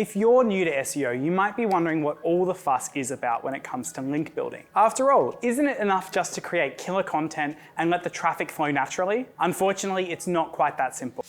If you're new to SEO, you might be wondering what all the fuss is about when it comes to link building. After all, isn't it enough just to create killer content and let the traffic flow naturally? Unfortunately, it's not quite that simple.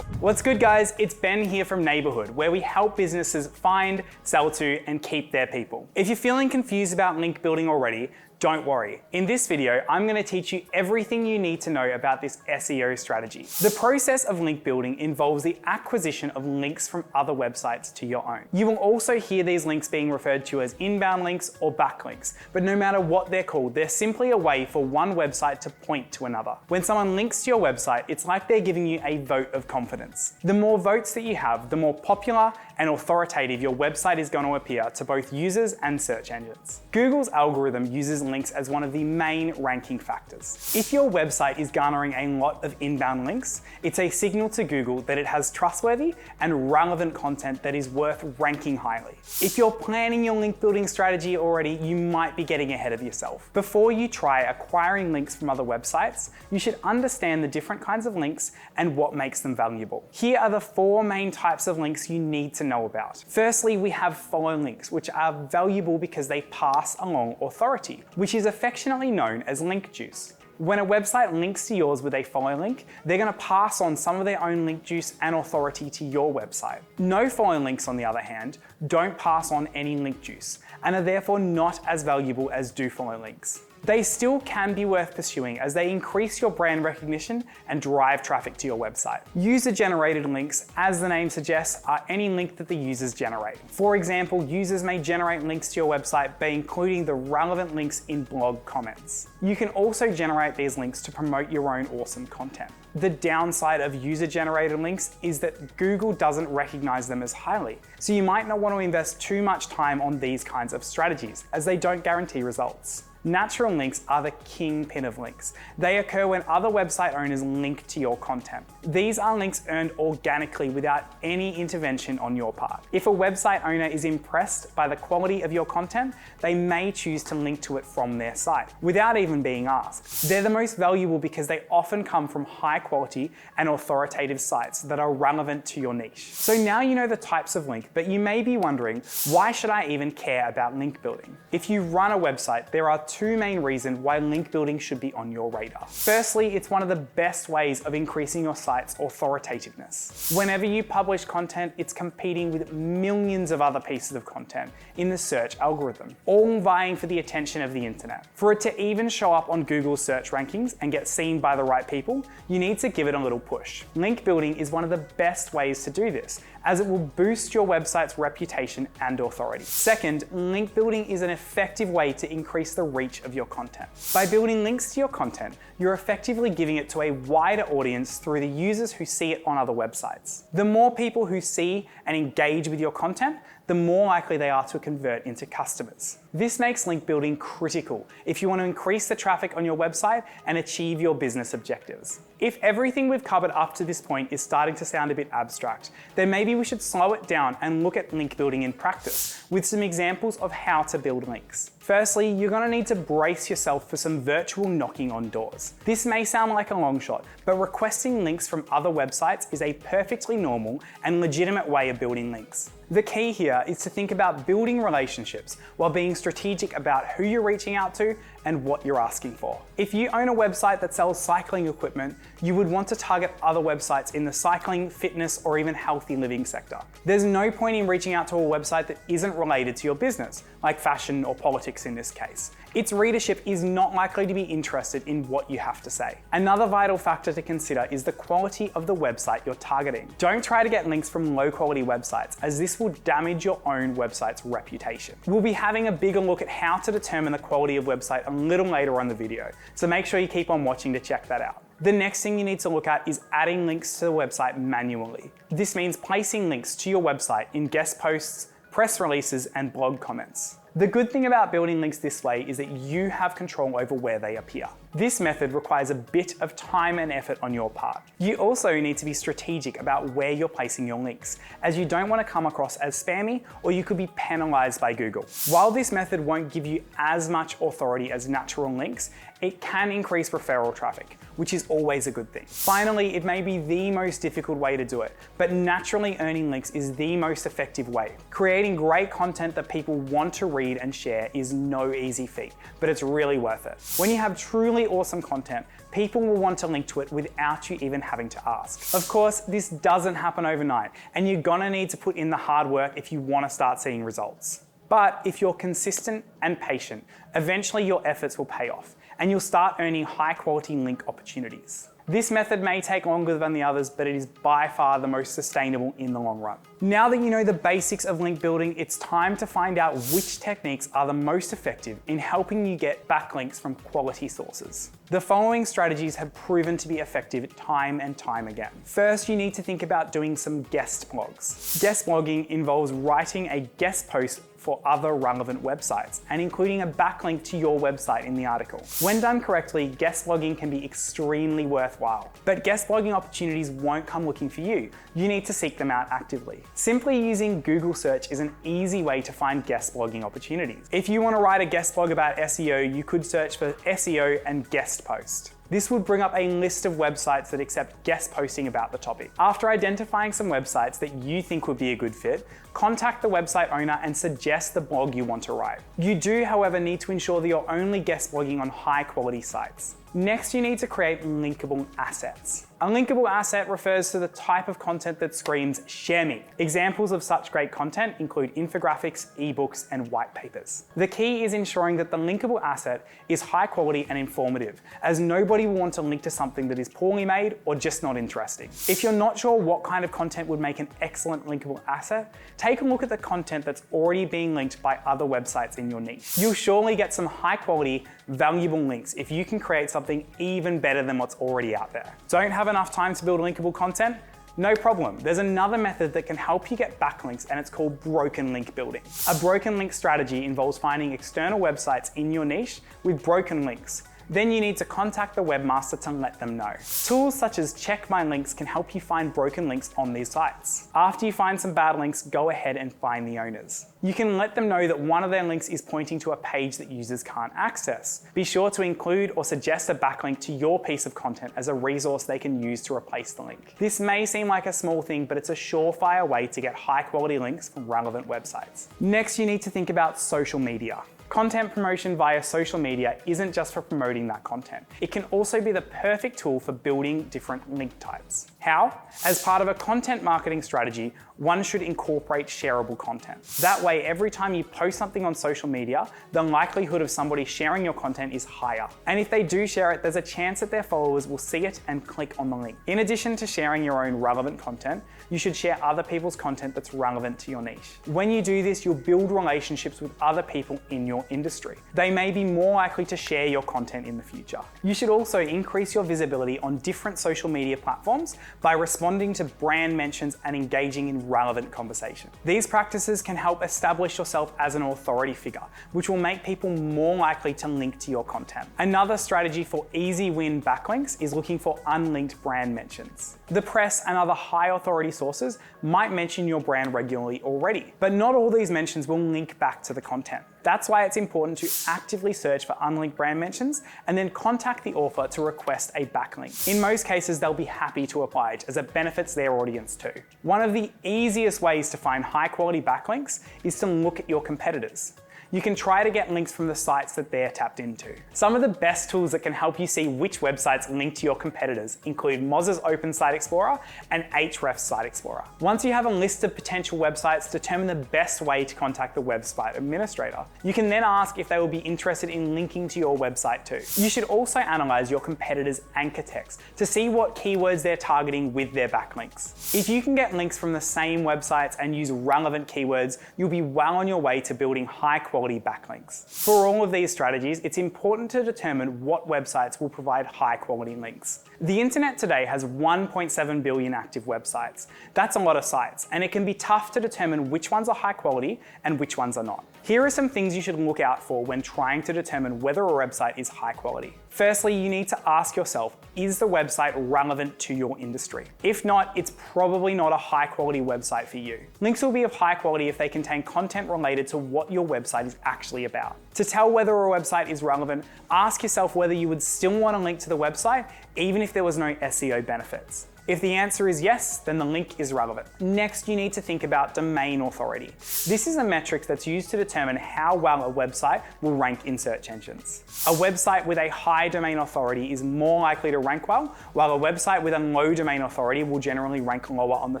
What's good, guys? It's Ben here from Neighborhood, where we help businesses find, sell to, and keep their people. If you're feeling confused about link building already, don't worry. In this video, I'm going to teach you everything you need to know about this SEO strategy. The process of link building involves the acquisition of links from other websites to your own. You will also hear these links being referred to as inbound links or backlinks, but no matter what they're called, they're simply a way for one website to point to another. When someone links to your website, it's like they're giving you a vote of confidence. The more votes that you have, the more popular and authoritative your website is going to appear to both users and search engines. Google's algorithm uses links as one of the main ranking factors. If your website is garnering a lot of inbound links, it's a signal to Google that it has trustworthy and relevant content that is worth ranking highly. If you're planning your link building strategy already, you might be getting ahead of yourself. Before you try acquiring links from other websites, you should understand the different kinds of links and what makes them valuable. Here are the 4 main types of links you need to know about. Firstly, we have follow links, which are valuable because they pass along authority, which is affectionately known as link juice. When a website links to yours with a follow link, they're going to pass on some of their own link juice and authority to your website. No follow links, on the other hand, don't pass on any link juice and are therefore not as valuable as do follow links. They still can be worth pursuing as they increase your brand recognition and drive traffic to your website. User-generated links, as the name suggests, are any link that the users generate. For example, users may generate links to your website by including the relevant links in blog comments. You can also generate these links to promote your own awesome content. The downside of user-generated links is that Google doesn't recognize them as highly, so you might not want to invest too much time on these kinds of strategies, as they don't guarantee results. Natural links are the kingpin of links. They occur when other website owners link to your content. These are links earned organically without any intervention on your part. If a website owner is impressed by the quality of your content, they may choose to link to it from their site without even being asked. They're the most valuable because they often come from high quality and authoritative sites that are relevant to your niche. So now you know the types of link, but you may be wondering, why should I even care about link building? If you run a website, there are 2 main reasons why link building should be on your radar. Firstly, it's one of the best ways of increasing your site's authoritativeness. Whenever you publish content, it's competing with millions of other pieces of content in the search algorithm, all vying for the attention of the internet. For it to even show up on Google's search rankings and get seen by the right people, you need to give it a little push. Link building is one of the best ways to do this, as it will boost your website's reputation and authority. Second, link building is an effective way to increase the reach of your content. By building links to your content, you're effectively giving it to a wider audience through the users who see it on other websites. The more people who see and engage with your content, the more likely they are to convert into customers. This makes link building critical if you want to increase the traffic on your website and achieve your business objectives. If everything we've covered up to this point is starting to sound a bit abstract, then maybe we should slow it down and look at link building in practice with some examples of how to build links. Firstly, you're going to need to brace yourself for some virtual knocking on doors. This may sound like a long shot, but requesting links from other websites is a perfectly normal and legitimate way of building links. The key here is to think about building relationships while being strategic about who you're reaching out to and what you're asking for. If you own a website that sells cycling equipment, you would want to target other websites in the cycling, fitness, or even healthy living sector. There's no point in reaching out to a website that isn't related to your business, like fashion or politics in this case. Its readership is not likely to be interested in what you have to say. Another vital factor to consider is the quality of the website you're targeting. Don't try to get links from low-quality websites, as this will damage your own website's reputation. We'll be having a bigger look at how to determine the quality of website a little later on the video, so make sure you keep on watching to check that out. The next thing you need to look at is adding links to the website manually. This means placing links to your website in guest posts, press releases, and blog comments. The good thing about building links this way is that you have control over where they appear. This method requires a bit of time and effort on your part. You also need to be strategic about where you're placing your links, as you don't want to come across as spammy or you could be penalized by Google. While this method won't give you as much authority as natural links, it can increase referral traffic, which is always a good thing. Finally, it may be the most difficult way to do it, but naturally earning links is the most effective way. Creating great content that people want to read and share is no easy feat, but it's really worth it. When you have truly awesome content, people will want to link to it without you even having to ask. Of course, this doesn't happen overnight, and you're gonna need to put in the hard work if you want to start seeing results. But if you're consistent and patient, eventually your efforts will pay off, and you'll start earning high quality link opportunities. This method may take longer than the others, but it is by far the most sustainable in the long run. Now that you know the basics of link building, it's time to find out which techniques are the most effective in helping you get backlinks from quality sources. The following strategies have proven to be effective time and time again. First, you need to think about doing some guest blogs. Guest blogging involves writing a guest post for other relevant websites and including a backlink to your website in the article. When done correctly, guest blogging can be extremely worthwhile, but guest blogging opportunities won't come looking for you. You need to seek them out actively. Simply using Google search is an easy way to find guest blogging opportunities. If you want to write a guest blog about SEO, you could search for SEO and guest post. This would bring up a list of websites that accept guest posting about the topic. After identifying some websites that you think would be a good fit, contact the website owner and suggest the blog you want to write. You do, however, need to ensure that you're only guest blogging on high quality sites. Next, you need to create linkable assets. A linkable asset refers to the type of content that screams, "Share me." Examples of such great content include infographics, ebooks, and white papers. The key is ensuring that the linkable asset is high quality and informative, as nobody will want to link to something that is poorly made or just not interesting. If you're not sure what kind of content would make an excellent linkable asset, take a look at the content that's already being linked by other websites in your niche. You'll surely get some high quality, valuable links if you can create something even better than what's already out there. Don't have enough time to build linkable content? No problem. There's another method that can help you get backlinks, and it's called broken link building. A broken link strategy involves finding external websites in your niche with broken links. Then you need to contact the webmaster to let them know. Tools such as Check My Links can help you find broken links on these sites. After you find some bad links, go ahead and find the owners. You can let them know that one of their links is pointing to a page that users can't access. Be sure to include or suggest a backlink to your piece of content as a resource they can use to replace the link. This may seem like a small thing, but it's a surefire way to get high quality links from relevant websites. Next, you need to think about social media. Content promotion via social media isn't just for promoting that content. It can also be the perfect tool for building different link types. How? As part of a content marketing strategy, one should incorporate shareable content. That way, every time you post something on social media, the likelihood of somebody sharing your content is higher. And if they do share it, there's a chance that their followers will see it and click on the link. In addition to sharing your own relevant content, you should share other people's content that's relevant to your niche. When you do this, you'll build relationships with other people in your industry. They may be more likely to share your content in the future. You should also increase your visibility on different social media platforms by responding to brand mentions and engaging in relevant conversation. These practices can help establish yourself as an authority figure, which will make people more likely to link to your content. Another strategy for easy win backlinks is looking for unlinked brand mentions. The press and other high authority sources might mention your brand regularly already, but not all these mentions will link back to the content. That's why it's important to actively search for unlinked brand mentions and then contact the author to request a backlink. In most cases, they'll be happy to oblige, as it benefits their audience too. One of the easiest ways to find high quality backlinks is to look at your competitors. You can try to get links from the sites that they're tapped into. Some of the best tools that can help you see which websites link to your competitors include Moz's Open Site Explorer and Ahrefs Site Explorer. Once you have a list of potential websites, determine the best way to contact the website administrator. You can then ask if they will be interested in linking to your website too. You should also analyze your competitors' anchor text to see what keywords they're targeting with their backlinks. If you can get links from the same websites and use relevant keywords, you'll be well on your way to building high quality backlinks. For all of these strategies, it's important to determine what websites will provide high quality links. The internet today has 1.7 billion active websites. That's a lot of sites, and it can be tough to determine which ones are high quality and which ones are not. Here are some things you should look out for when trying to determine whether a website is high quality. Firstly, you need to ask yourself, is the website relevant to your industry? If not, it's probably not a high quality website for you. Links will be of high quality if they contain content related to what your website is actually about. To tell whether a website is relevant, ask yourself whether you would still want to link to the website, even if there was no SEO benefits. If the answer is yes, then the link is relevant. Next, you need to think about domain authority. This is a metric that's used to determine how well a website will rank in search engines. A website with a high domain authority is more likely to rank well, while a website with a low domain authority will generally rank lower on the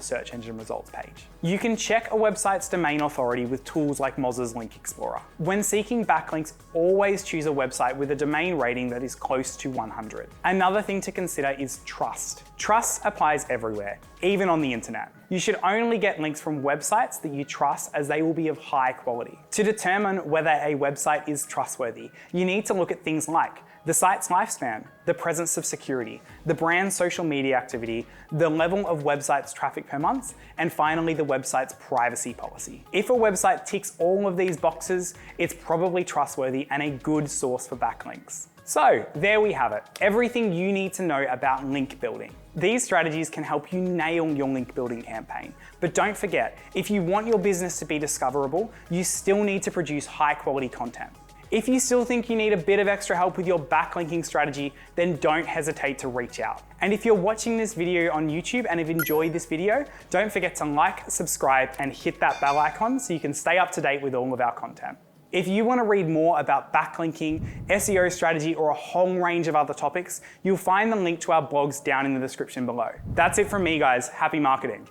search engine results page. You can check a website's domain authority with tools like Moz's Link Explorer. When seeking backlinks, always choose a website with a domain rating that is close to 100. Another thing to consider is trust. Trust applies everywhere, even on the internet. You should only get links from websites that you trust, as they will be of high quality. To determine whether a website is trustworthy, you need to look at things like the site's lifespan, the presence of security, the brand's social media activity, the level of website's traffic per month, and finally the website's privacy policy. If a website ticks all of these boxes, it's probably trustworthy and a good source for backlinks. So there we have it, everything you need to know about link building. These strategies can help you nail your link building campaign. But don't forget, if you want your business to be discoverable, you still need to produce high quality content. If you still think you need a bit of extra help with your backlinking strategy, then don't hesitate to reach out. And if you're watching this video on YouTube and have enjoyed this video, don't forget to like, subscribe, and hit that bell icon so you can stay up to date with all of our content. If you want to read more about backlinking, SEO strategy, or a whole range of other topics, you'll find the link to our blogs down in the description below. That's it from me, guys. Happy marketing.